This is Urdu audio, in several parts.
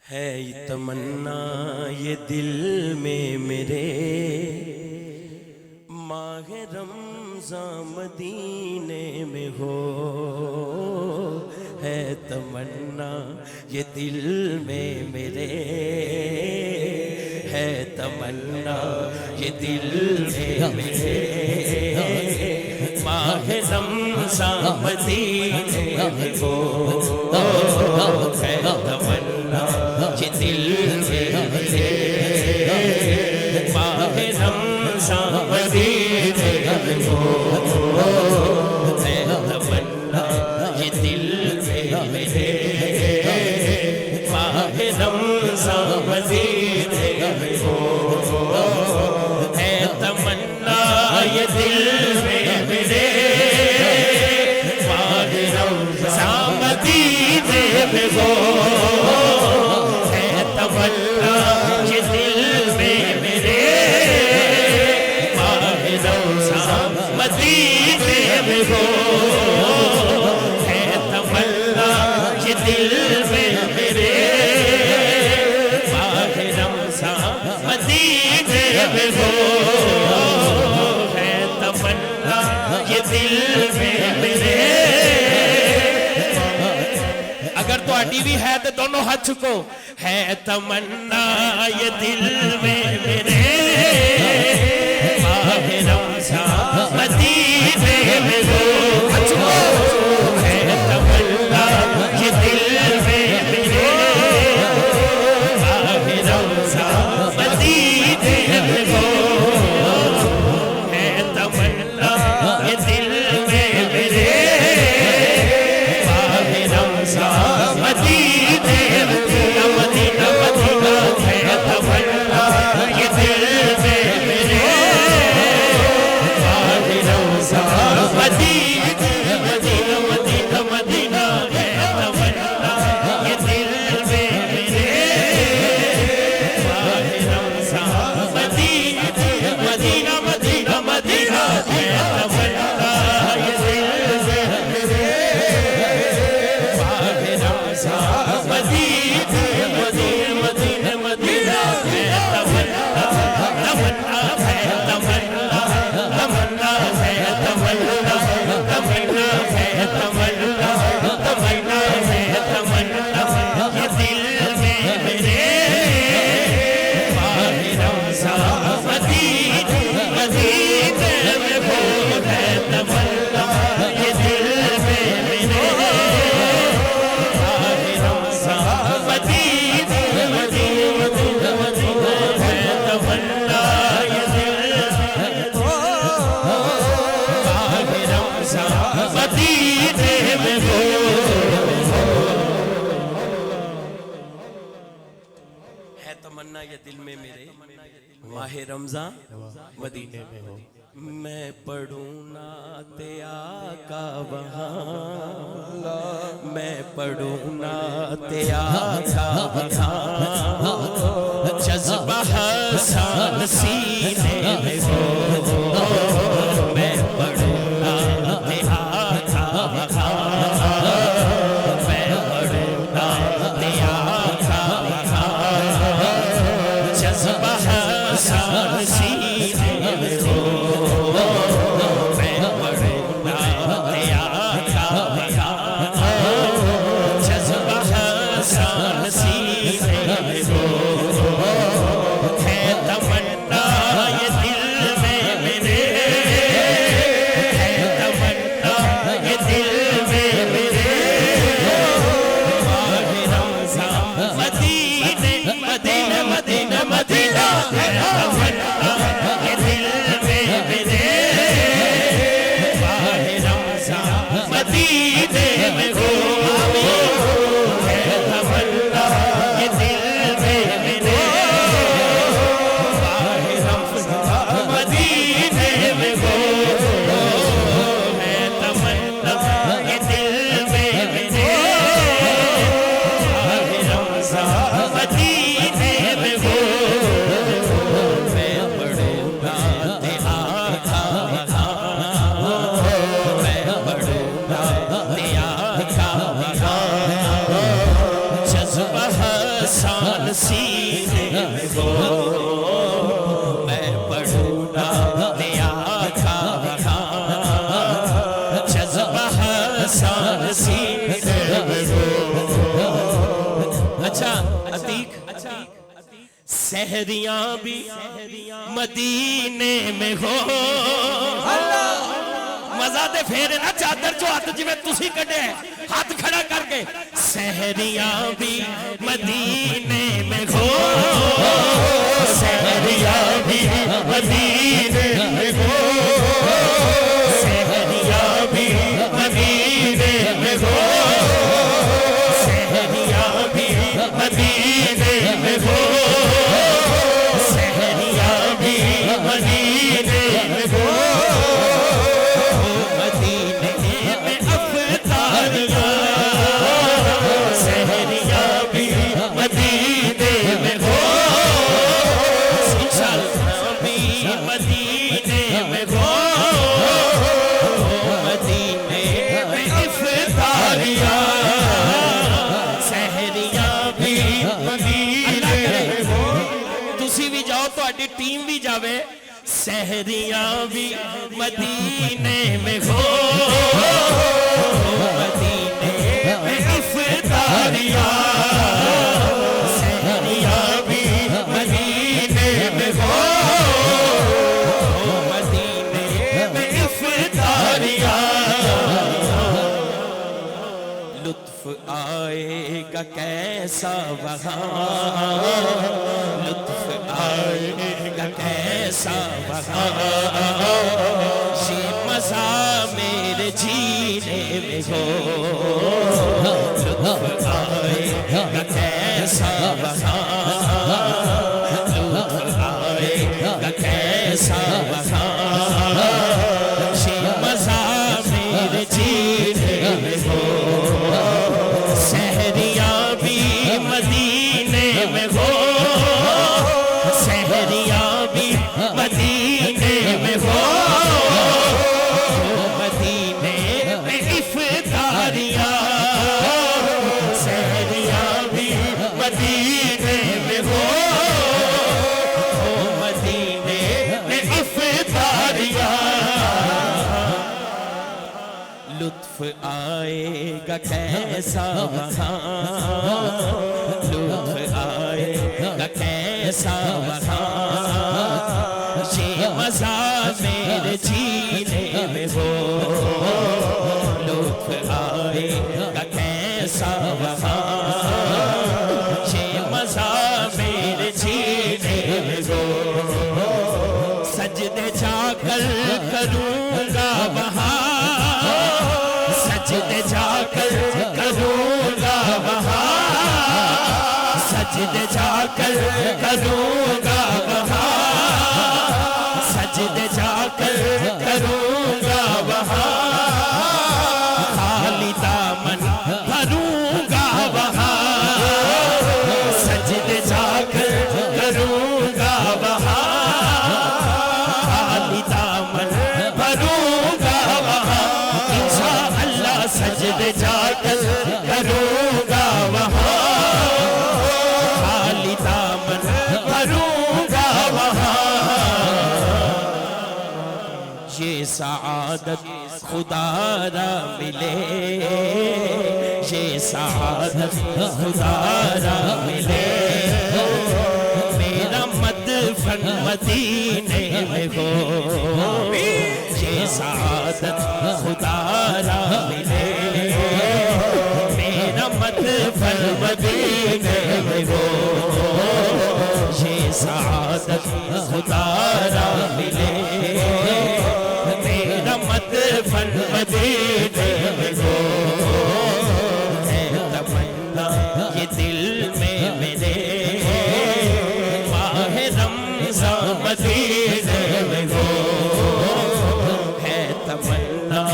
ہے تمنا یہ دل میں میرے ماہ رمضان مدینے میں ہو، ہے تمنا یہ دل میں میرے، ہے تمنا یہ دل میں میرے ماہ رمضان مدینے میں ہو، ہے تمنا یہ دل میں میرے ماہ رمضان مدینے میں ہو، ہے تمنا یہ دل میں میرے ماہ رمضان مدینے میں ہو، ہے تمنا یہ دل میں میرے ماہ رمضان مدینے میں ہو، ہے تمنا یہ دل میں میرے ماہ رمضان مدینے میں ہو، ہے تمنا یہ دل میں میرے ماہ رمضان مدینے میں ہو، ہے تمنا یہ دل میں میرے۔ اگر تو اٹی بھی ہے تو دونوں ہاتھ چکو، ہے تمنا یہ دل میں میرے ماہ رمضان مدینے میں ہو، ہے تمنا یہ دل میں میرے ماہ رمضان مدینے میں ہو، ہے تمنا یہ دل میں میرے ماہ رمضان مدینے میں ہو، مدینہ مدینہ ہے تمنا یہ دل میں میرے ماہ رمضان مدینے مدینہ مدینہ مدینہ ہے تمنا یہ دل میں میرے ماہ رمضان مدینے مدینہ مدینہ مدینہ ہے تمنا یہ دل میں میرے ماہ رمضان مدینے مدینہ مدینہ مدینہ ہے تمنا تمنا ہے تمنا تمنا ہے تمنا تمنا ہے تمنا تمنا ہے تمنا یہ دل میں میرے ماہ رمضان مدینے مدینے میں ہو، ہے تمنا یہ دل میں میرے ماہ رمضان مدینے مدینہ مدینہ مدینہ ہے تمنا یہ دل میں ماہ رمضان مدینے میں ہو، ہے تمنا یہ دل میں میرے ماہ رمضان مدینے میں ہو۔ میں پڑھوں نعت آقا وہاں، میں پڑھوں نعت آقا وہاں، جذبہ حسن سینے میں ہو، میں پڑھوں نعت آقا وہاں، میں پڑھوں نعت آقا وہاں، جذبہ حسن سینے میں ہو، میں پڑھوں نعت آقا وہاں، جذبہ حسن سینے میں ہو، ہے تمنا یہ دل میں میرے، ہے تمنا یہ دل میں میرے ماہ رمضان مدینے مدینہ مدینہ مدینہ ہے تمنا یہ دل میں میرے ماہ رمضان مدینے میں ہو، ہے تمنا یہ دل میں میرے ماہ رمضان مدینے میں ہو، ہے تمنا یہ دل میں میرے ماہ رمضان مدینے میں ہو، میں پڑھوں نعت آقا وہاں، میں پڑھوں نعت آقا وہاں، جذبہ احسان سینے میں ہو، میں پڑھوں نام آقا وہاں، جذبہ احسان سینے میں ہو۔ اچھا عتیق، سحریاں بھی مدینے میں ہو، مزہ دے پھیرے نا چادر جو ہاتھ جی میں تسی کٹے ہاتھ کھڑا کر کے، سحریاں بھی مدینے میں ہو، سحریاں بھی مدینے میں ہو، سحریاں بھی مدینے میں ہو، سحریاں بھی مدینے میں ہو، سحریاں بھی مدینے میں ہو، ٹیم بھی جاوے، سحریاں بھی مدینے میں ہو، مدینے میں افطاریاں، سحریاں بھی مدینے میں ہو، مدینے میں افطاریاں، لطف آئے گا کیسا وہاں، لطف آئے گا کیسا وہاں، یہ مزہ میرے جینے میں ہو، لطف آئے گا کیسا وہاں، لطف آئے گا کیسا وہاں، یہ مزہ میرے جینے میں ہو، سحریاں بھی مدینے میں ہو، سحریاں بھی مدینے میں ہو، مدینے میں افطاریاں، سحریاں بھی مدینے میں ہو، مدینے میں افطاریاں، لطف آئے گا کیسا وہاں، لطف آئے گا کیسا وہاں، یہ مزہ میرے جینے میں ہو، لطف آئے گا کیسا وہاں، یہ مزہ میرے جینے میں ہو، سجدے جا کر کروں گا وہاں، سجدے جا کر کروں گا وہاں، سجدے جا کر کروں گا وہاں، سجدے جا کر کروں گا وہاں، خالی دامن بھروں گا وہاں، سجدے جا کر کروں گا وہاں، خالی دامن بھروں گا وہاں، انشاءاللہ سجدے جا کر کروں گا وہاں، خالی دامن بھروں گا وہاں، یہ سعادت خدا را ملے، یہ سعادت خدا را ملے، میرا مدفن مدینے میں ہو، یہ سعادت خدا را ملے، میرا مدفن مدینے میں ہو، یہ سعادت خدا را ملے، میرا مدفن مدینے میں ہو، ہے تمنا یہ دل میں میرے، ماہ رمضان مدینے میں ہو، ہے تمنا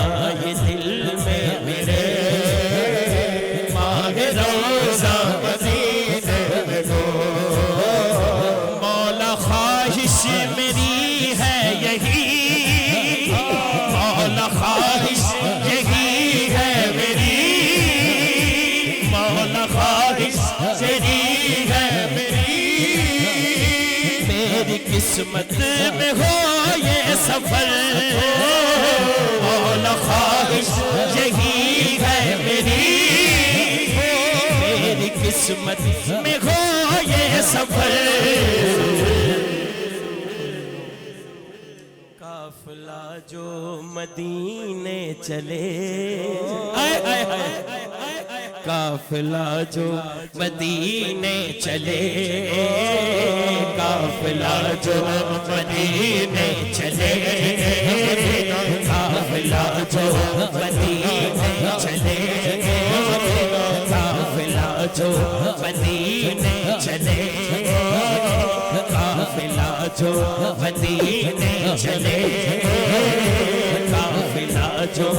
یہ دل میں میرے، ماہ رمضان مدینے میں ہو، مولا خواہش میری قسمت میں ہو یہ سفر مولا خواہش یہی ہے میری قسمت میں ہو یہ سفر قافلہ جو مدینے چلے قافلہ جو مدینے چلے قافلہ جو مدینے چلے قافلہ جو مدینے چلے قافلہ جو مدینے چلے قافلہ جو مدینے چلے قافلہ جو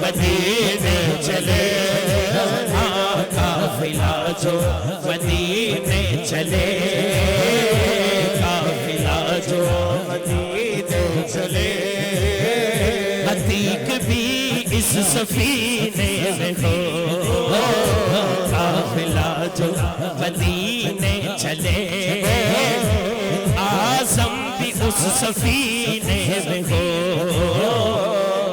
مدینے چلے قافلہ جو مدینے چلے قافلہ جو مدینے چلے عتیق بھی اس سفینے میں ہو قافلہ جو مدینے چلے اعظم بھی اس سفینے میں ہو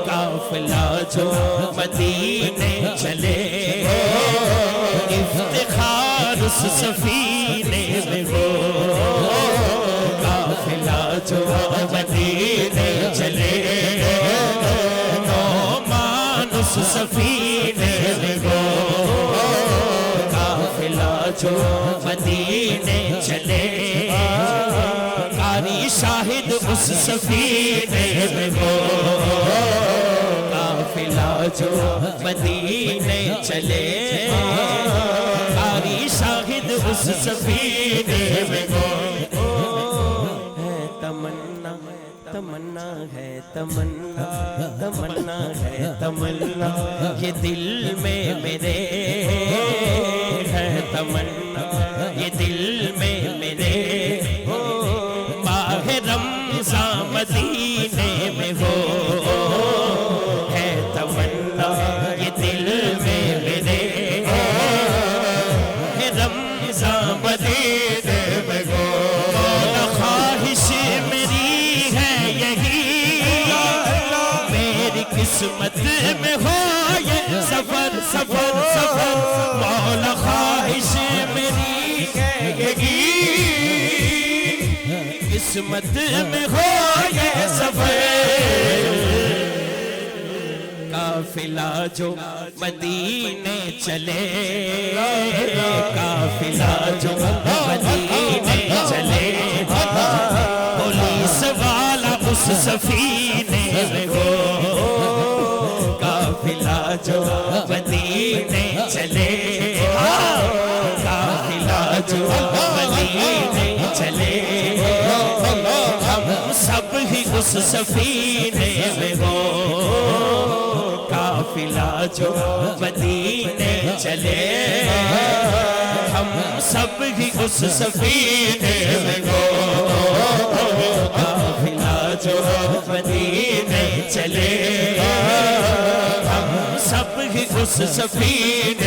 قافلہ جو مدینے چلے افتخار اس سفینے میں ہو قافلہ جو مدینے چلے نعمان اس سفینے میں ہو قافلہ جو مدینے چلے قاری شاہد اس سفینے میں ہو قافلہ جو مدینے چلے قاری شاہد اس سفینے میں ہو تمنا تمنا ہے تمنا تمنا ہے تمنا یہ دل میں میرے ہے تمنا یہ دل میں میرے ماہ رمضان مدینے میں ہو ہے تمنا یہ دل میں میرے ہے رمضان مدینے میں ہو خواہش میری ہے یہی میری قسمت میں ہو یہ سفر سفر سفر مولا خواہش میری ہے یہی قسمت میں ہو یہ سفر قافلہ جو مدینے چلے قافلہ جو مدینے چلے پولیس والا اس سفینے میں ہو قافلہ جو مدینے چلے قافلہ جو مدینے چلے ہم سب ہی اس سفینے میں ہو قافلہ جو مدینے چلے ہم سب ہی اس سفینے میں ہو قافلہ جو مدینے چلے ہم سب ہی اس سفینے